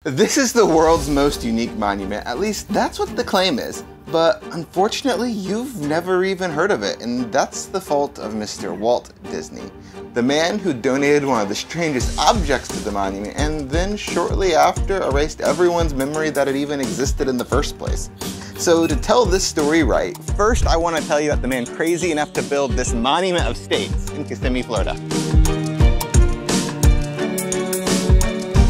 This is the world's most unique monument, at least that's what the claim is. But unfortunately, you've never even heard of it, and that's the fault of Mr. Walt Disney, the man who donated one of the strangest objects to the monument and then shortly after erased everyone's memory that it even existed in the first place. So to tell this story right, first I want to tell you about the man crazy enough to build this monument of states in Kissimmee, Florida.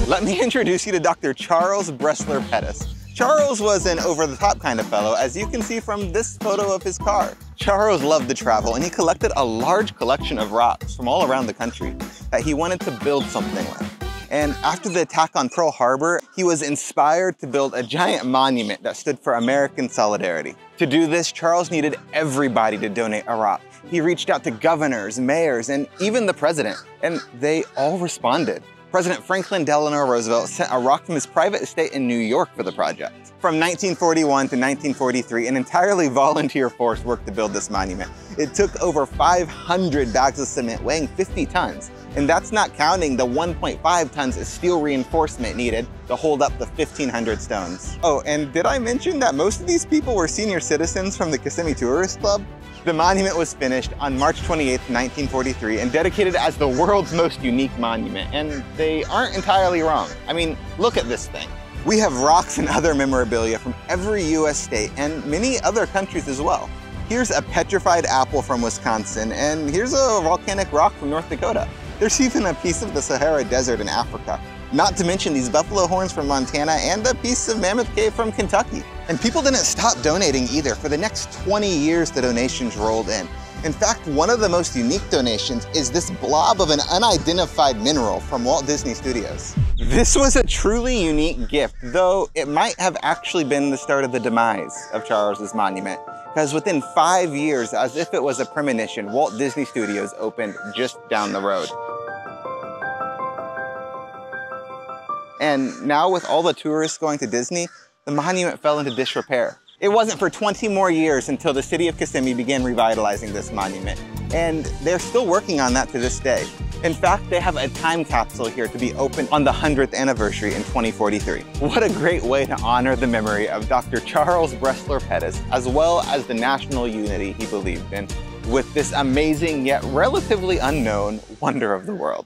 Let me introduce you to Dr. Charles Bressler Pettis. Charles was an over-the-top kind of fellow, as you can see from this photo of his car. Charles loved to travel, and he collected a large collection of rocks from all around the country that he wanted to build something with. And after the attack on Pearl Harbor, he was inspired to build a giant monument that stood for American solidarity. To do this, Charles needed everybody to donate a rock. He reached out to governors, mayors, and even the president, and they all responded. President Franklin Delano Roosevelt sent a rock from his private estate in New York for the project. From 1941 to 1943, an entirely volunteer force worked to build this monument. It took over 500 bags of cement weighing 50 tons. And that's not counting the 1.5 tons of steel reinforcement needed to hold up the 1,500 stones. Oh, and did I mention that most of these people were senior citizens from the Kissimmee Tourist Club? The monument was finished on March 28, 1943 and dedicated as the world's most unique monument. And they aren't entirely wrong. I mean, look at this thing. We have rocks and other memorabilia from every US state and many other countries as well. Here's a petrified apple from Wisconsin, and here's a volcanic rock from North Dakota. There's even a piece of the Sahara Desert in Africa. Not to mention these buffalo horns from Montana and a piece of Mammoth Cave from Kentucky. And people didn't stop donating either. For the next 20 years, the donations rolled in. In fact, one of the most unique donations is this blob of an unidentified mineral from Walt Disney Studios. This was a truly unique gift, though it might have actually been the start of the demise of Charles's monument. Because within 5 years, as if it was a premonition, Walt Disney Studios opened just down the road. And now with all the tourists going to Disney, the monument fell into disrepair. It wasn't for 20 more years until the city of Kissimmee began revitalizing this monument. And they're still working on that to this day. In fact, they have a time capsule here to be opened on the 100th anniversary in 2043. What a great way to honor the memory of Dr. Charles Bressler Pettis, as well as the national unity he believed in, with this amazing yet relatively unknown wonder of the world.